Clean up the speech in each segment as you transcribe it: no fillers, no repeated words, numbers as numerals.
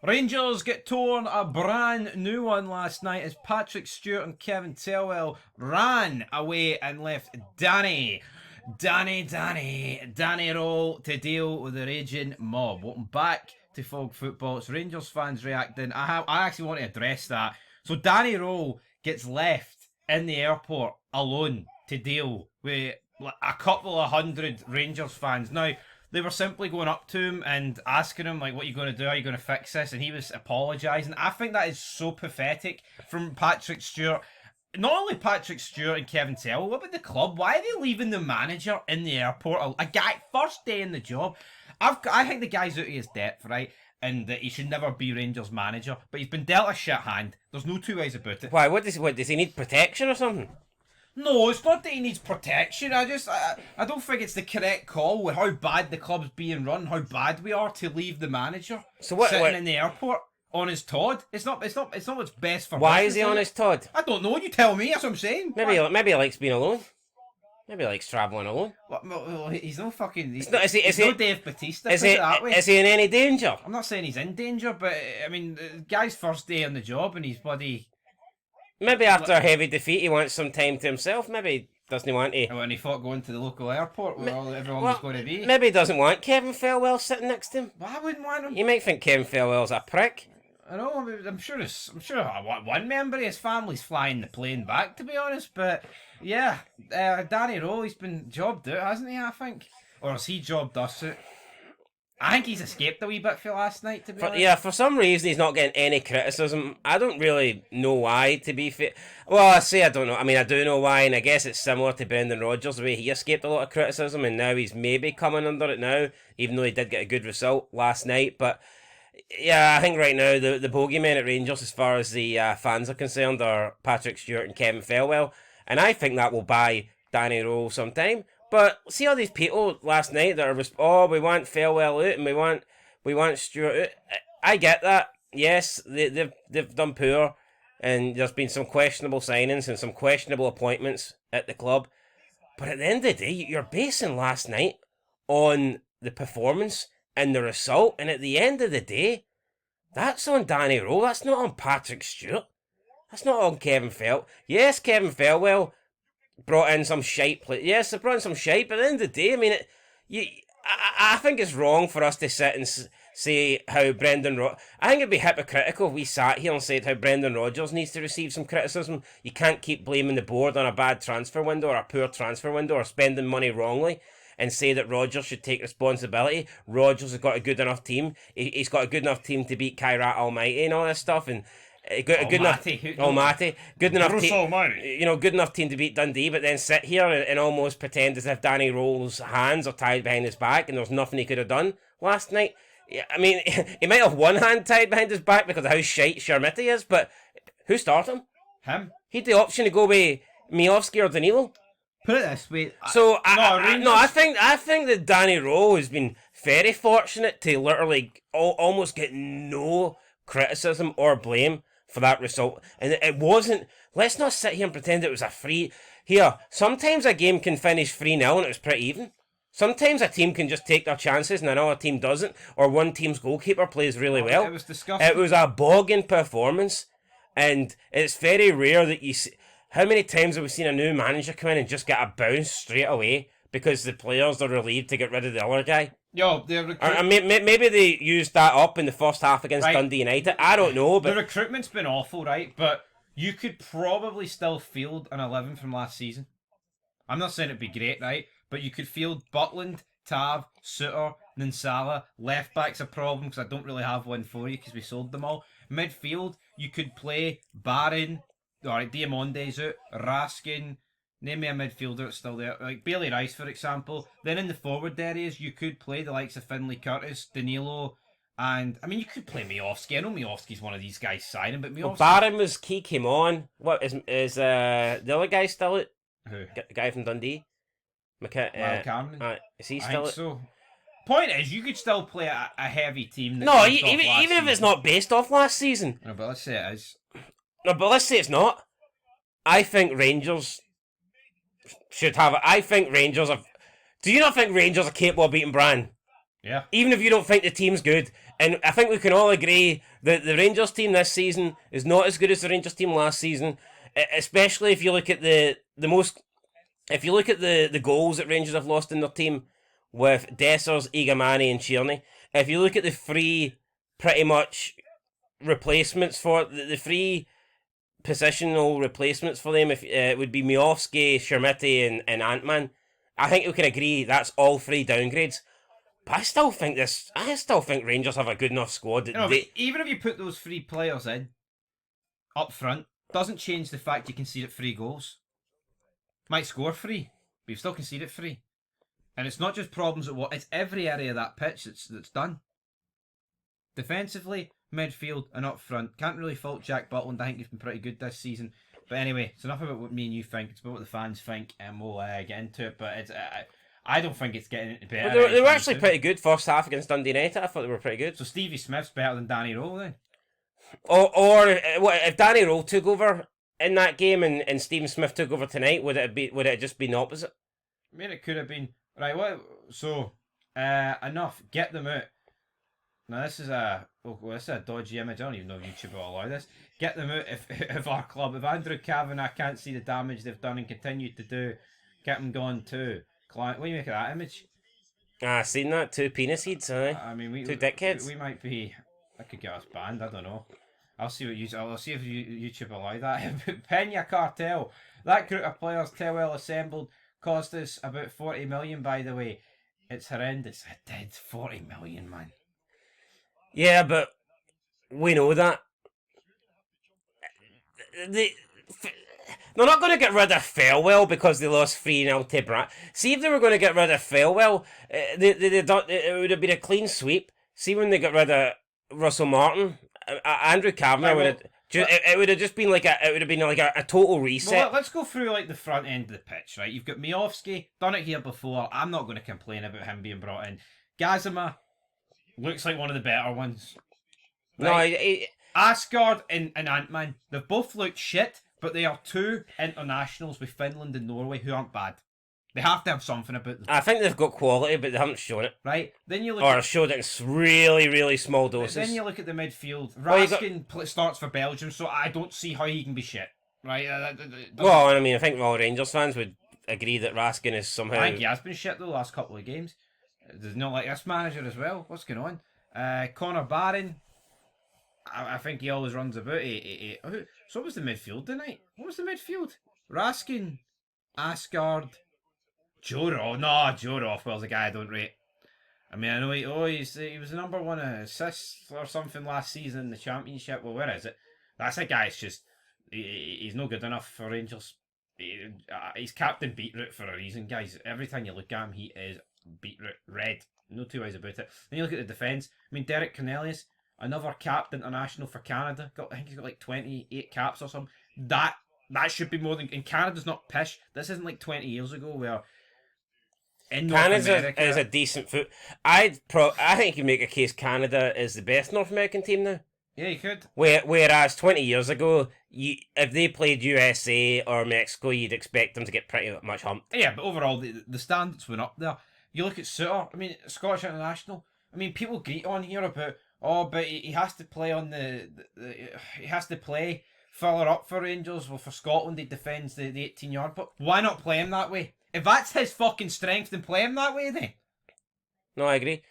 Rangers get torn a brand new one last night as Patrick Stewart and Kevin Thelwell ran away and left Danny Roll to deal with the raging mob. Welcome back to Fog Football. It's Rangers fans reacting. I actually want to address that. So Danny Roll gets left in the airport alone to deal with a couple of hundred Rangers fans. Now, they were simply going up to him and asking him, like, what are you going to do? Are you going to fix this? And he was apologising. I think that is so pathetic from Patrick Stewart. Not only Patrick Stewart and Kevin Thelwell, what about the club? Why are they leaving the manager in the airport? A guy, first day in the job. I think the guy's out of his depth, right? And that he should never be Rangers manager. But he's been dealt a shit hand. There's no two ways about it. Why? What does he need protection or something? No, it's not that he needs protection. I don't think it's the correct call with how bad the club's being run, how bad we are to leave the manager sitting in the airport on his Todd. It's not what's best for. Why is he on his Todd? I don't know. You tell me. That's what I'm saying. Maybe he likes being alone. Maybe he likes travelling alone. Well, he's no fucking. He's no Dave Bautista. Is he in any danger? I'm not saying he's in danger, but I mean, the guy's first day on the job and he's bloody. Maybe after a heavy defeat, he wants some time to himself. Maybe he doesn't want to. When he thought going to the local airport where everyone was going to be. Maybe he doesn't want Kevin Thelwell sitting next to him. Well, I wouldn't want him. You might think Kevin Thelwell's a prick. I know. I'm sure one member of his family's flying the plane back, to be honest. But yeah, Danny Rowe, he's been jobbed out, hasn't he? I think, or has he jobbed us out? I think he's escaped a wee bit for last night, to be honest. Yeah, for some reason he's not getting any criticism. I don't really know why, to be fair. Well, I say I don't know. I mean, I do know why, and I guess it's similar to Brendan Rodgers, the way he escaped a lot of criticism, and now he's maybe coming under it now, even though he did get a good result last night. But yeah, I think right now the bogeymen at Rangers, as far as the fans are concerned, are Patrick Stewart and Kevin Thelwell, and I think that will buy Danny Rowe some time. But see all these people last night that are, we want Thelwell out and we want Stewart out. I get that. Yes, they've done poor, and there's been some questionable signings and some questionable appointments at the club. But at the end of the day, you're basing last night on the performance and the result, and at the end of the day, that's on Danny Rowe. That's not on Patrick Stewart. That's not on Kevin Thelwell. Yes, Kevin Thelwell brought in some shite. Yes, they brought in some shite, but at the end of the day, I mean, I think it's wrong for us to sit and say how I think it'd be hypocritical if we sat here and said how Brendan Rodgers needs to receive some criticism. You can't keep blaming the board on a bad transfer window or a poor transfer window or spending money wrongly and say that Rodgers should take responsibility. Rodgers has got a good enough team. He's got a good enough team to beat Kairat Almighty and all this stuff, and good enough team to beat Dundee, but then sit here and almost pretend as if Danny Rowe's hands are tied behind his back and there's nothing he could have done last night. Yeah, I mean, he might have one hand tied behind his back because of how shite Sharmiti is, but who started him? Him. He had the option to go with Miovski or Danilo. Put it this way. So I think that Danny Rowe has been very fortunate to literally almost get no criticism or blame for that result. And it wasn't, let's not sit here and pretend it was a free. Here, sometimes a game can finish 3-0 and it was pretty even. Sometimes a team can just take their chances and another team doesn't, or one team's goalkeeper plays really well. It was disgusting. It was a boggin performance, and it's very rare that you see. How many times have we seen a new manager come in and just get a bounce straight away because the players are relieved to get rid of the other guy? Yo, maybe they used that up in the first half against Dundee United. I don't know, but the recruitment's been awful, right? But you could probably still field an 11 from last season. I'm not saying it'd be great, right? But you could field Butland, Tav, Suter, Ninsala. Left back's a problem because I don't really have one for you because we sold them all. Midfield, you could play Barron. Alright, Diamonde's out. Raskin. Name me a midfielder that's still there. Like Bailey Rice, for example. Then in the forward areas, you could play the likes of Finlay Curtis, Danilo, and I mean, you could play Miovski. I know Miovski's one of these guys signing, but Miovski. Well, Barron came on. What is the other guy still out? Who? The guy from Dundee? Cameron. Is he still out? So. Point is, you could still play a heavy team. No, even if it's not based off last season. No, but let's say it is. No, but let's say it's not. I think Rangers should have it. I think Rangers are. Do you not think Rangers are capable of beating Brann? Yeah. Even if you don't think the team's good, and I think we can all agree The Rangers team this season is not as good as the Rangers team last season, especially if you look at if you look at the goals that Rangers have lost in their team with Dessers, Igamani, and Tierney. If you look at the three pretty much replacements for the three positional replacements for them, if it would be Miovski, Shermiti, and Ant-Man. I think we can agree that's all three downgrades. But I still think Rangers have a good enough squad. Even if you put those three players in up front, doesn't change the fact you conceded 3 goals. Might score 3, but you've still conceded 3. And it's not just problems at what, it's every area of that pitch that's done. Defensively, midfield, and up front. Can't really fault Jack Butland. I think he's been pretty good this season. But anyway, it's enough about what me and you think. It's about what the fans think, and we'll get into it. But I don't think it's getting any better. Well, they were actually pretty good first half against Dundee United. I thought they were pretty good. So Stevie Smith's better than Danny Rowe then? Or if Danny Rowe took over in that game and Stephen Smith took over tonight, would it have just been the opposite? I mean, it could have been. Right, what? So, enough. Get them out. Now, this is a dodgy image. I don't even know if YouTube will allow this. Get them out if our club. If Andrew Kavanagh can't see the damage they've done and continue to do, get them gone too. Client, what do you make of that image? I seen that. 2 penis heads, I mean, 2 dickheads. We might be. That could get us banned. I don't know. I'll see if YouTube allow that. Pena Cartel. That group of players, too well assembled, cost us about 40 million. By the way, it's horrendous. A dead 40 million, man. Yeah, but we know that. They're not going to get rid of Farewell because they lost 3-0 to Brad. See, if they were going to get rid of Farewell, it would have been a clean sweep. See, when they got rid of Russell Martin, Andrew Kavanagh would have. It would have just been like a total reset. Well, let's go through like the front end of the pitch, right? You've got Miovski, done it here before. I'm not going to complain about him being brought in. Gazima looks like one of the better ones. Right? No, Asgard and Ant-Man, they've both looked shit, but they are 2 internationals with Finland and Norway who aren't bad. They have to have something about them. I think they've got quality, but they haven't shown it. Right? Then you look or showed it in really, really small doses. Then you look at the midfield. Raskin starts for Belgium, so I don't see how he can be shit. Right? Well, I mean, I think all Rangers fans would agree that Raskin is somehow... I think he has been shit the last couple of games. Does not like this manager as well. What's going on? Connor Barron. I think he always runs about. So what was the midfield tonight? What was the midfield? Raskin, Asgard, Joe Rothwell's a guy I don't rate. I mean, I know he was the number 1 assist or something last season in the championship. Well, where is it? That's a guy. It's just he's no good enough for Rangers. He's captain beetroot for a reason, guys. Every time you look at him, he is beetroot red. No 2 ways about it. Then you look at the defence. I mean, Derek Cornelius, another capped international for Canada. I think he's got like 28 caps or something. That should be more than... And Canada's not pish. This isn't like 20 years ago where... Canada is a decent foot. I think you can make a case Canada is the best North American team now. Yeah, you could. Whereas 20 years ago, if they played USA or Mexico, you'd expect them to get pretty much humped. Yeah, but overall, the standards went up there. You look at Suter, I mean, Scottish international. I mean, people greet on here about, but he has to play on he has to play further up for Rangers. Well, for Scotland, he defends the 18-yard. But why not play him that way? If that's his fucking strength, then play him that way then. No, I agree.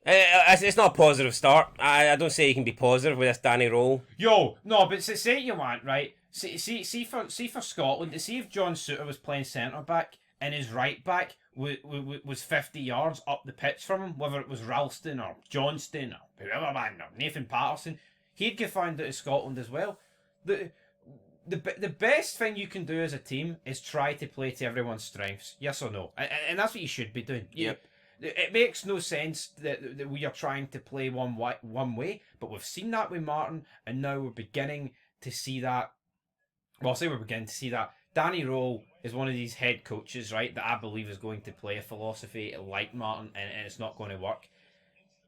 It's not a positive start. I don't say you can be positive with this Danny Rowe. Yo, no, but say what you want, right? See for Scotland, to see if John Suter was playing centre-back and his right-back was 50 yards up the pitch from him, whether it was Ralston or Johnston or whoever, man, or Nathan Patterson, he'd get found out of Scotland as well. The best thing you can do as a team is try to play to everyone's strengths. Yes or no? And that's what you should be doing. Yep. It makes no sense that we are trying to play one way, but we've seen that with Martin, and now we're beginning to see that. Well, I say we're beginning to see that. Danny Rowe is one of these head coaches, right, that I believe is going to play a philosophy like Martin, and it's not going to work.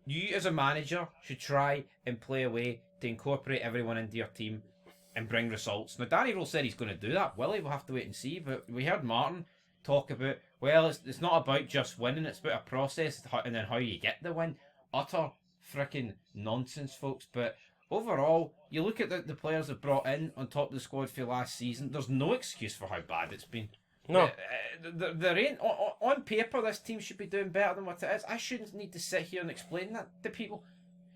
You, as a manager, should try and play a way to incorporate everyone into your team and bring results. Now, Danny Rowe said he's going to do that. Will he? We'll have to wait and see. But we heard Martin talk about, well, it's not about just winning, it's about a process and then how you get the win. Utter freaking nonsense, folks. But overall, you look at the players they've brought in on top of the squad for last season, there's no excuse for how bad it's been. No. There ain't. On paper, this team should be doing better than what it is. I shouldn't need to sit here and explain that to people.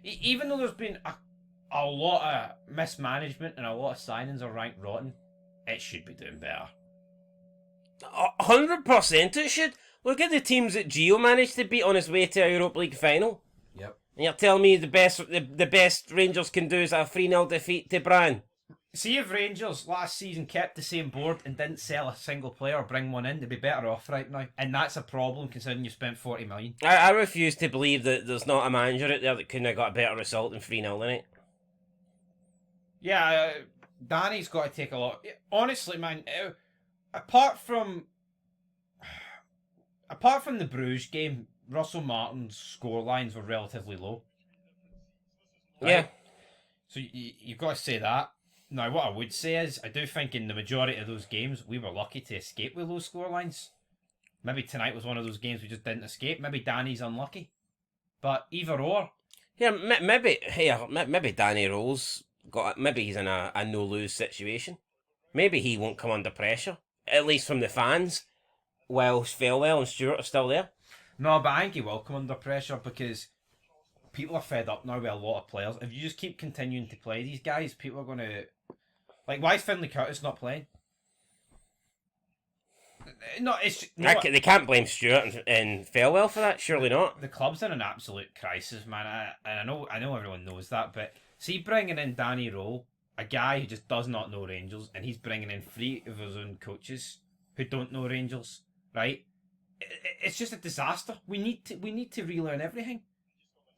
Even though there's been a lot of mismanagement and a lot of signings are ranked rotten, it should be doing better. 100% it should. Look at the teams that Gio managed to beat on his way to a Europa League final. Yep. And you're telling me the best Rangers can do is a 3-0 defeat to Brian? See if Rangers last season kept the same board and didn't sell a single player or bring one in, they'd be better off right now. And that's a problem considering you spent 40 million. I refuse to believe that there's not a manager out there that couldn't have got a better result than 3-0 tonight. Yeah, Danny's got to take a lot. Honestly, man, apart from the Bruges game, Russell Martin's score lines were relatively low. Right? Yeah. So you've got to say that. Now, what I would say is, I do think in the majority of those games, we were lucky to escape with low score lines. Maybe tonight was one of those games we just didn't escape. Maybe Danny's unlucky. But either or. Yeah, maybe Danny Rose maybe he's in a no-lose situation. Maybe he won't come under pressure, at least from the fans, while Farewell and Stewart are still there. No, but I think he will come under pressure because people are fed up now with a lot of players. If you just keep continuing to play these guys, people are going to... Like, why is Finlay Curtis not playing? No, They can't blame Stewart and Farewell for that, surely not. The club's in an absolute crisis, man. I know everyone knows that, but see, bringing in Danny Rowe, a guy who just does not know Rangers, and he's bringing in 3 of his own coaches who don't know Rangers, right? It's just a disaster. We need to relearn everything.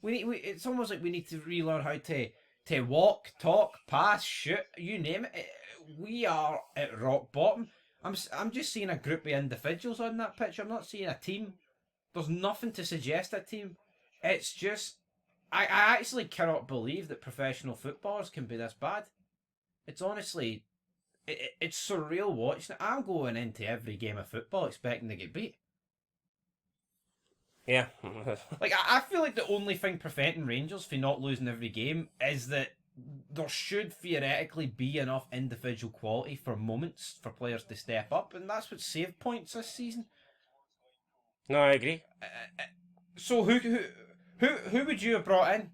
It's almost like we need to relearn how to walk, talk, pass, shoot, you name it. We are at rock bottom. I'm just seeing a group of individuals on that pitch. I'm not seeing a team. There's nothing to suggest a team. It's just... I actually cannot believe that professional footballers can be this bad. It's honestly... It's surreal watching it. I'm going into every game of football expecting to get beat. Yeah. Like, I feel like the only thing preventing Rangers from not losing every game is that there should theoretically be enough individual quality for moments for players to step up, and that's what saved points this season. No, I agree. So who would you have brought in?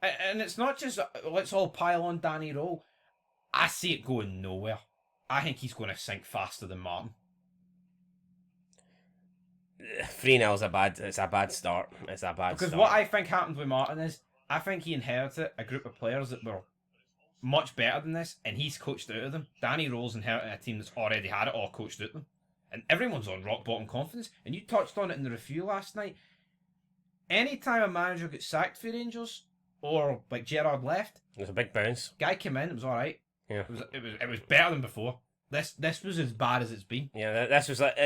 And it's not just let's all pile on Danny Rowe. I see it going nowhere. I think he's going to sink faster than Martin. 3-0 is a bad start. It's a bad because start. What I think happened with Martin is I think he inherited a group of players that were much better than this, and he's coached out of them. Danny Rowe's inherited a team that's already had it all coached out of them, and everyone's on rock bottom confidence. And you touched on it in the review last night. Anytime a manager gets sacked for Rangers, or like Gerrard left, it was a big bounce. Guy came in, it was all right. Yeah, it was better than before. This was as bad as it's been. Yeah, this was like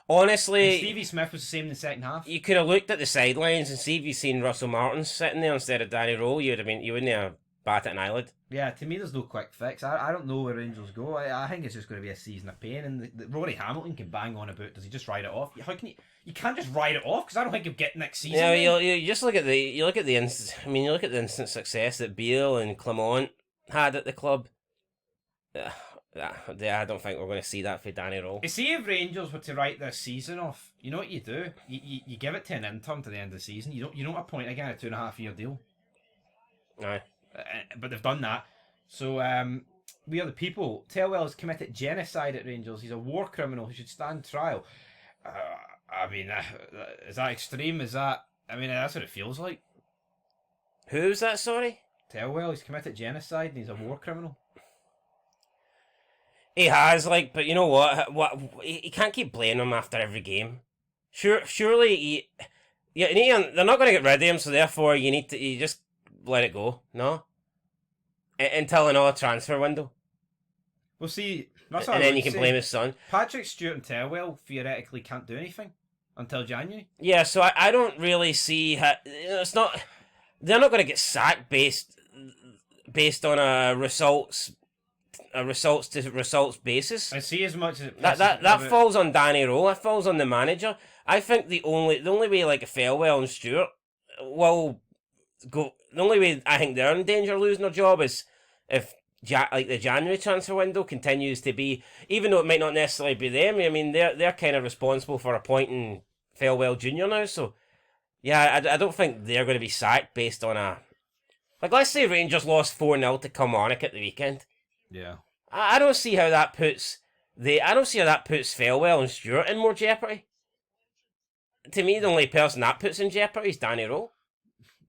honestly. And Stevie Smith was the same in the second half. You could have looked at the sidelines and see if you seen Russell Martin sitting there instead of Danny Rowe. You wouldn't have batted an eyelid. Yeah, to me, there's no quick fix. I don't know where Rangers go. I think it's just going to be a season of pain. And Rory Hamilton can bang on about. Does he just write it off? How can you can't just write it off because I don't think he'll get next season. Yeah, you just look at the instant success that Beale and Clement had at the club. I don't think we're going to see that for Danny Rowe. You see, if Rangers were to write this season off, you know what you do? You give it to an intern to the end of the season. You don't appoint again a 2.5-year deal. Aye. But they've done that. So we are the people. Tellwell has committed genocide at Rangers. He's a war criminal who should stand trial. I mean, is that extreme? Is that? I mean, that's what it feels like. Who's that? Sorry. Tellwell. He's committed genocide and he's a war criminal. He has, but you know what? He can't keep blaming him after every game. Surely they're not going to get rid of him, so therefore you just let it go, no? Until another transfer window. Well, see, that's what and then you can blame his son. Patrick Stewart and Tellwell theoretically can't do anything until January. Yeah, so I don't really see how it's not. They're not going to get sacked based on a results to results basis. I see as much as it that falls on Danny Rowe. That falls on the manager. I think the only way like Farewell and Stewart will go. The only way I think they're in danger of losing their job is if like the January transfer window continues to be, even though it might not necessarily be them. I mean, they're kind of responsible for appointing Felwell Junior now. So yeah, I don't think they're going to be sacked based on a like. Let's say Rangers lost 4-0 to Kilmarnock at the weekend. Yeah. I don't see how that puts Felwell and Stewart in more jeopardy. To me, the only person that puts in jeopardy is Danny Rowe.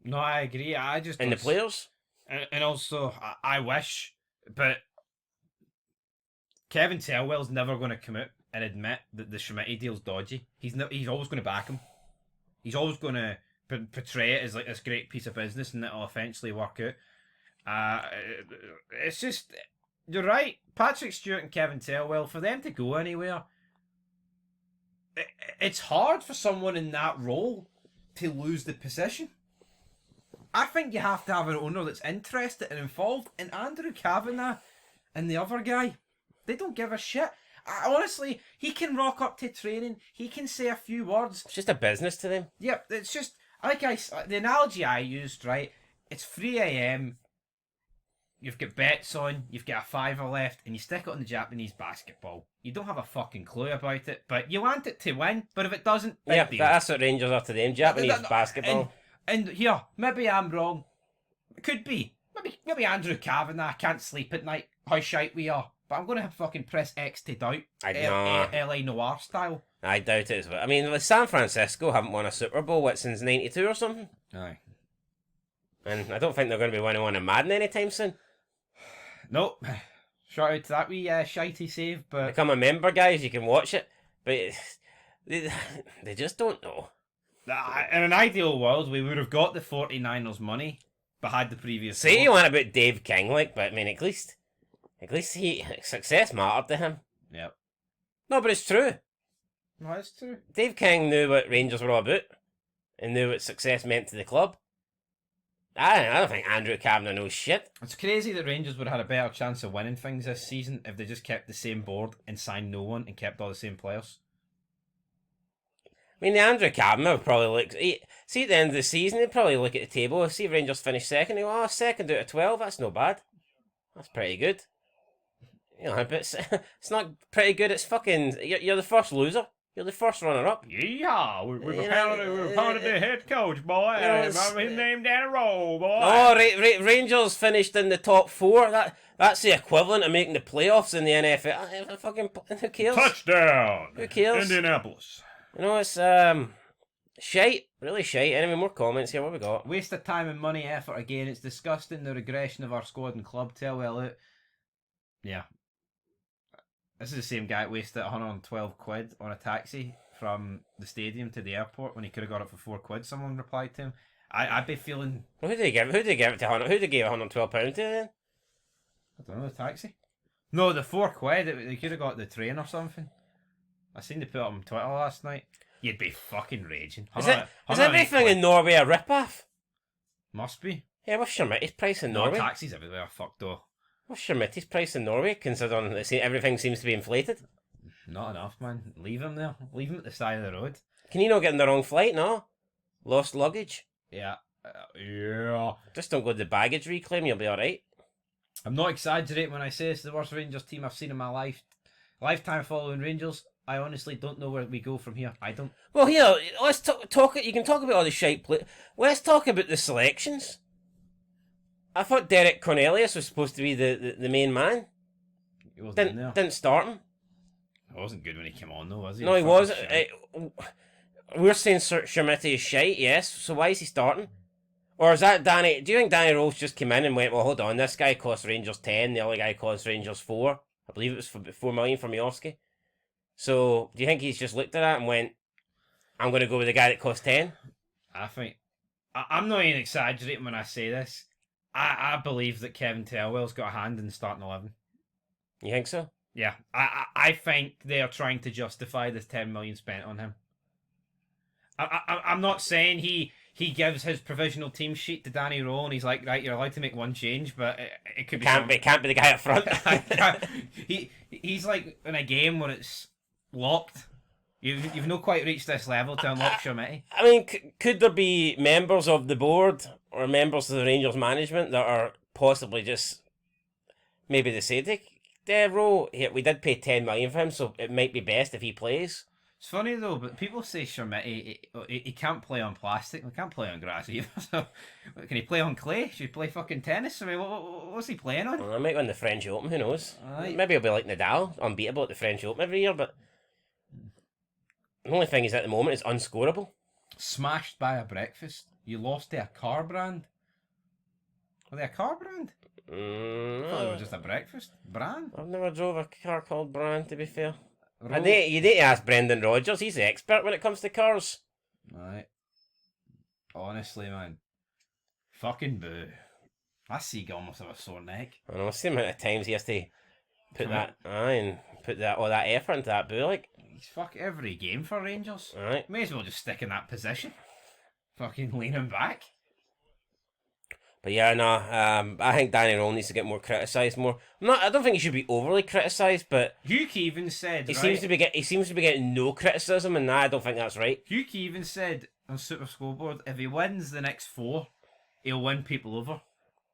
No, I agree. I just and the players. And also, I wish, but Kevin Telwell's never going to come out and admit that the Schmidt deal's dodgy. He's always going to back him. He's always going to portray it as like this great piece of business, and it'll eventually work out. It's just, you're right. Patrick Stewart and Kevin Telwell, for them to go anywhere, it's hard for someone in that role to lose the position. I think you have to have an owner that's interested and involved. And Andrew Kavanagh and the other guy, they don't give a shit. Honestly, he can rock up to training. He can say a few words. It's just a business to them. Yep, it's just the analogy I used. Right, it's 3 a.m. You've got bets on. You've got a fiver left, and you stick it on the Japanese basketball. You don't have a fucking clue about it, but you want it to win. But if it doesn't, yeah, that's what Rangers are to them. Japanese basketball. And here, maybe I'm wrong. It could be. Maybe Andrew Kavanagh can't sleep at night. How shite we are. But I'm going to fucking press X to doubt. LA Noir style. I doubt it as well. I mean, San Francisco haven't won a Super Bowl since '92 or something. Aye. And I don't think they're going to be winning one in Madden anytime soon. Nope. Shout out to that wee shitey save, but... Become a member, guys. You can watch it. But they just don't know. In an ideal world, we would have got the 49ers money, but had the previous... Say you want about Dave King, but I mean, at least success mattered to him. Yep. No, but it's true. No, it's true. Dave King knew what Rangers were all about, and knew what success meant to the club. I don't think Andrew Kavanagh knows shit. It's crazy that Rangers would have had a better chance of winning things this season if they just kept the same board and signed no one and kept all the same players. I mean, the Andrew Kavanagh would probably look... See, at the end of the season, they'd probably look at the table, see Rangers finish second, and go, second out of 12, that's no bad. That's pretty good. You know, but it's not pretty good, it's fucking... You're the first loser. You're the first runner-up. Yeah, we've appointed the head coach, boy. His name Danny Rowe, boy. Oh, Rangers finished in the top 4. That's the equivalent of making the playoffs in the NFL. Fucking, who cares? Touchdown. Who cares? Indianapolis. You know, it's shite. Really shite. Anyway, more comments here. What we got? Waste of time and money, effort again. It's disgusting, the regression of our squad and club. Telwell out. Yeah. This is the same guy that wasted 112 quid on a taxi from the stadium to the airport when he could have got it for 4 quid. Someone replied to him. I'd be feeling... Well, who did he give it to? Who did he give £112 to then? I don't know, the taxi? No, the 4 quid. They could have got the train or something. I seen they put it on Twitter last night. You'd be fucking raging. Is everything in Norway a rip-off? Must be. Yeah, what's Schmidt's price in Norway? Taxis everywhere, fuck though. What's Schmidt's price in Norway, considering everything seems to be inflated? Not enough, man. Leave him there. Leave him at the side of the road. Can you not get in the wrong flight, no? Lost luggage? Yeah. Yeah. Just don't go to the baggage reclaim, you'll be alright. I'm not exaggerating when I say it's the worst Rangers team I've seen in my life. Lifetime following Rangers. I honestly don't know where we go from here. I don't. Well, here, let's talk. You can talk about all the shite play. Let's talk about the selections. I thought Derek Cornelius was supposed to be the main man. He wasn't in there. Didn't start him. It wasn't good when he came on, though, was he? No, he wasn't. We're saying Schmidt is shite, yes. So why is he starting? Or is that Danny? Do you think Danny Rose just came in and went, well, hold on, this guy cost Rangers 10, the other guy cost Rangers 4. I believe it was for 4 million for Miovski. So, do you think he's just looked at that and went, I'm going to go with the guy that cost 10? I think... I'm not even exaggerating when I say this. I believe that Kevin Telwell's got a hand in the starting 11. You think so? Yeah. I think they are trying to justify this 10 million spent on him. I'm not saying he gives his provisional team sheet to Danny Rowe and he's like, right, you're allowed to make one change, but it could be... Can't be the guy up front. He's like in a game where it's locked. You've not quite reached this level to unlock Schmidt. I mean, could there be members of the board or members of the Rangers management that are possibly just maybe they say Rowe, we did pay 10 million for him, so it might be best if he plays. It's funny though, but people say Shermitt, he can't play on plastic. He can't play on grass either. So, can he play on clay? Should he play fucking tennis? I mean, what's he playing on? Well, I might win the French Open, who knows? Aye. Maybe he'll be like Nadal, unbeatable at the French Open every year, but the only thing is at the moment is unscorable. Smashed by a breakfast. You lost to a car brand. Were they a car brand? I thought they were just a breakfast brand. I've never drove a car called Brand, to be fair. Ro- You need to ask Brendan Rodgers. He's the expert when it comes to cars. Right. Honestly, man. Fucking boo. That seagull must have a sore neck. I know, see the amount of times he has to put all that effort into that boo, like. He's every game for Rangers. Right. May as well just stick in that position. Fucking leaning back. But yeah, no, I think Danny Rowe needs to get more criticised more. I don't think he should be overly criticised, but Hugh Keevan said he seems to be getting no criticism, and I don't think that's right. Hugh Keevan said on Super Scoreboard, if he wins the next 4, he'll win people over.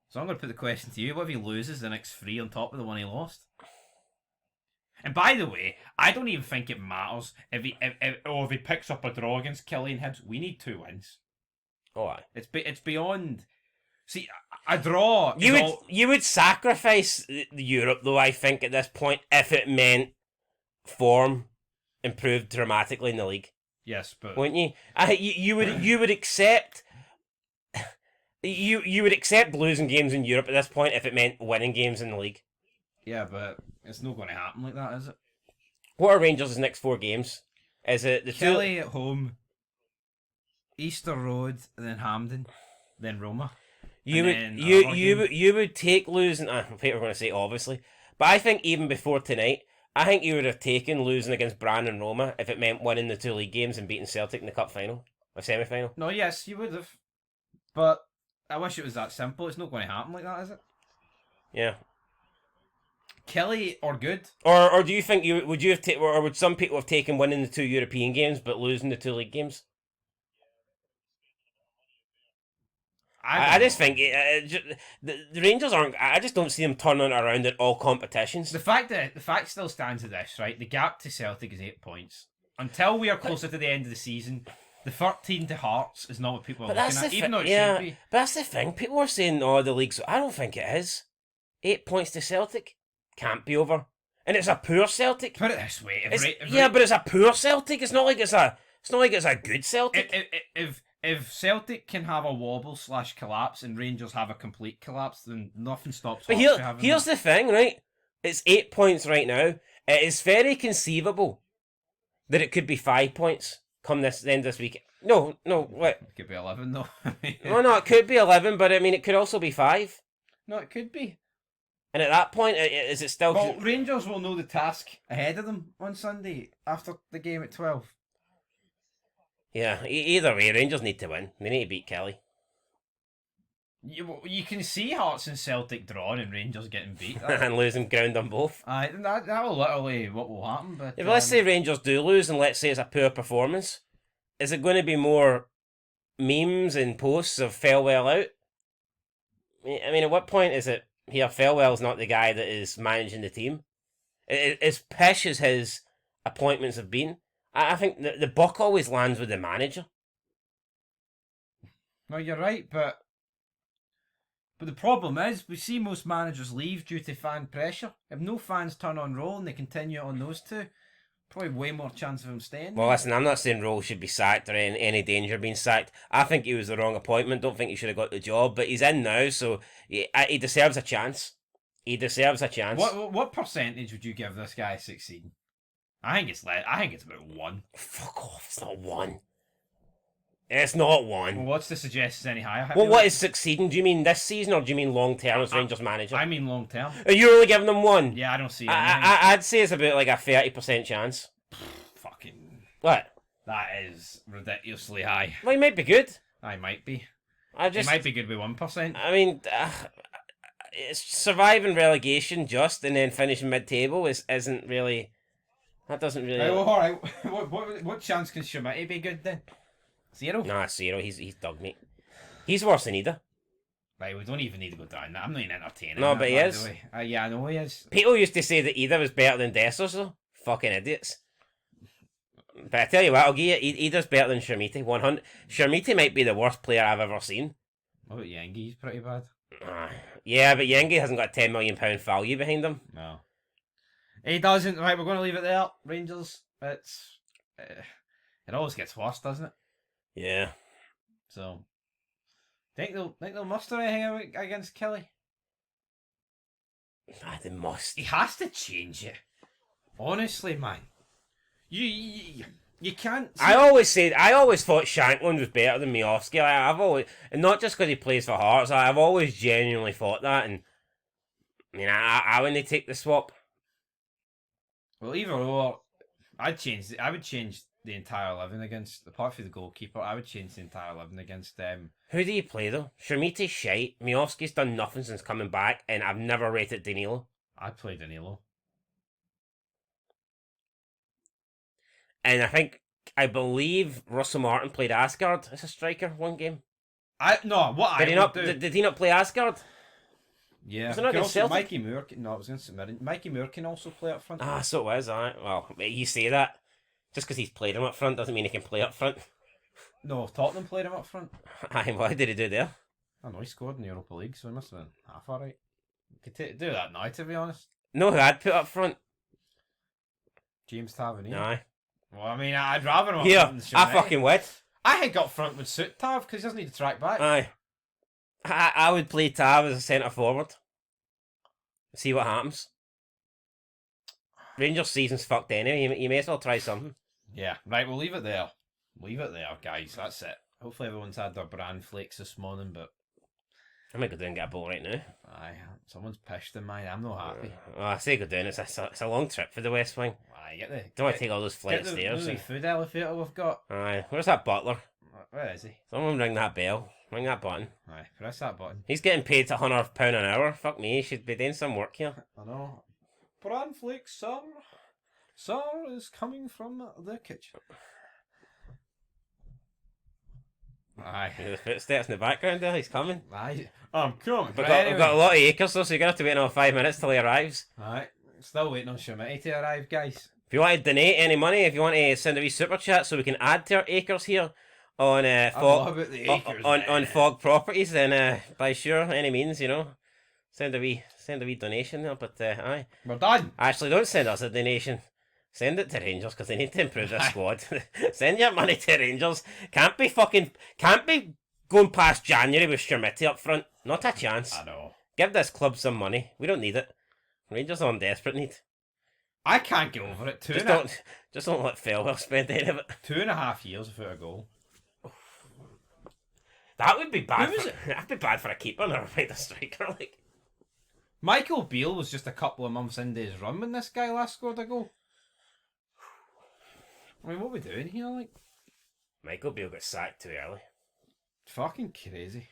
So I'm going to put the question to you: what if he loses the next 3 on top of the one he lost? And by the way, I don't even think it matters if he picks up a draw against Killie and Hibs. We need 2 wins. Oh, aye. It's beyond. See, a draw. You would sacrifice the Europe though. I think at this point, if it meant form improved dramatically in the league. Yes, but wouldn't you? You would accept. You would accept losing games in Europe at this point if it meant winning games in the league. Yeah, but it's not going to happen like that, is it? What are Rangers' next 4 games? Is it the Killie at home, Easter Road, and then Hampden, then Roma? You would take losing. I think we're going to say obviously, but I think even before tonight, I think you would have taken losing against Brann and Roma if it meant winning the 2 league games and beating Celtic in the cup final or semi final. No, yes, you would have, but I wish it was that simple. It's not going to happen like that, is it? Yeah. Killie or good, or do you think would some people have taken winning the 2 European games but losing the 2 league games? I just think the Rangers aren't. I just don't see them turning around at all competitions. The fact still stands at this, right? The gap to Celtic is 8 points. Until we are closer to the end of the season, the 13 to Hearts is not what people are looking at, even though it should be. But that's the thing. People are saying, "Oh, the league's." I don't think it is. 8 points to Celtic can't be over, and it's a poor Celtic. Put it this way, but it's a poor Celtic. It's not like it's a good Celtic. If Celtic can have a wobble / collapse and Rangers have a complete collapse, then nothing stops. But here's the thing, right? It's 8 points right now. It is very conceivable that it could be 5 points come the end of this week. No, wait. It could be 11 though. No, it could be 11, but I mean, it could also be 5. No, it could be. And at that point, is it still... Well, Rangers will know the task ahead of them on Sunday after the game at 12. Yeah, either way, Rangers need to win. They need to beat Kelly. You can see Hearts and Celtic drawing and Rangers getting beat. And losing ground on both. That will literally what will happen. But if let's say Rangers do lose and let's say it's a poor performance, is it going to be more memes and posts of Farewell out? I mean, at what point is it here Farewell's not the guy that is managing the team? As pish as his appointments have been, I think the buck always lands with the manager. No, you're right, but the problem is we see most managers leave due to fan pressure. If no fans turn on Roll and they continue on those two, probably way more chance of him staying. Well, listen, I'm not saying Roll should be sacked or in any danger of being sacked. I think he was the wrong appointment. Don't think he should have got the job, but he's in now, so he deserves a chance. He deserves a chance. What percentage would you give this guy succeeding? I think it's about 1. Fuck off! It's not 1. It's not 1. Well, what's to suggest it's any higher? Well, what is succeeding? Do you mean this season or do you mean long term as Rangers manager? I mean long term. Are you only giving them 1? Yeah, I don't see. I'd say it's about like a 30% chance. Fucking what? That is ridiculously high. Well, he might be good. I might be. He might be good with 1%. I mean, it's surviving relegation just and then finishing mid-table isn't really. That doesn't really. Right, well, all right. What chance can Schmidt be good then? 0? Nah, 0. He's dug, mate. He's worse than either. Right, we don't even need to go down that. I'm not even entertaining. No, that, but he by is. the way. Yeah, I know he is. People used to say that Ida was better than Dessers, though. Fucking idiots. But I tell you what, I'll give you Ida's better than Shermiti. 100. Shermiti might be the worst player I've ever seen. What about Yengi? He's pretty bad. Yeah, but Yengi hasn't got a £10 million value behind him. No. He doesn't. Right, we're going to leave it there. Rangers. It always gets worse, doesn't it? Yeah. So, think they'll muster anything against Kelly? They must. He has to change it. Honestly, man. You can't. I always thought Shankland was better than Miovski. I've always, and not just because he plays for Hearts. I've always genuinely thought that, and I mean, I wouldn't take the swap. Well, either or, I would change the entire 11 against, apart from the goalkeeper. I would change the entire 11 against them. Who do you play though? Shermiti's shite. Miovski's done nothing since coming back, and I've never rated Danilo. I'd play Danilo. And I believe Russell Martin played Asgard as a striker one game. Did he not play Asgard? Yeah. Was it not against Celtic? Mikey Moore. No, it was against St Mirren. Mikey Moore can also play up front. So it is, alright. Well, you say that. Just because he's played him up front doesn't mean he can play up front. No, Tottenham played him up front. Aye, what did he do there? I know he scored in the Europa League, so he must have been half alright. Could do that now, to be honest. No, who I'd put up front? James Tavernier. Aye. Well, I mean, I'd rather him up Yeah, front than I fucking would. I think up front would suit Tav because he doesn't need to track back. Aye. I would play Tav as a centre forward. See what happens. Rangers season's fucked anyway. You may as well try something. Yeah, right, we'll leave it there. Leave it there, guys. That's it. Hopefully everyone's had their bran flakes this morning, but I might go down and get a ball right now. aye, someone's pissed in mine. I'm not happy. I say go down. It's a long trip for the West Wing. Aye, Don't want to take all those flight get the stairs. new food elevator we've got. Aye, where's that butler? Where is he? Someone ring that bell. Ring that button. Aye, press that button. He's getting paid £100 an hour. Fuck me, he should be doing some work here. I know. Bran flakes, sir. Sir is coming from the kitchen. Aye. The footsteps in the background there, he's coming. Aye. I'm coming. We've got a lot of acres though, so you're going to have to wait another 5 minutes till he arrives. Aye. Still waiting on Shermiti to arrive, guys. If you want to donate any money, if you want to send a wee super chat so we can add to our acres here on on Fog Properties, then by sure any means, send a wee donation there. But aye, we're done. Actually, don't send us a donation. Send it to Rangers because they need to improve their squad. Send your money to Rangers. Can't be going past January with Shermiti up front. Not a chance. I know. Give this club some money. We don't need it. Rangers are in desperate need. I can't get over it. Just don't let Felwell spend any of it. 2.5 years without a goal. That would be bad. That'd be bad for a keeper, never mind a striker. Like Michael Beale was just a couple of months into his run when this guy last scored a goal. I mean, what are we doing here? Like, Michael Beale got sacked too early. Fucking crazy.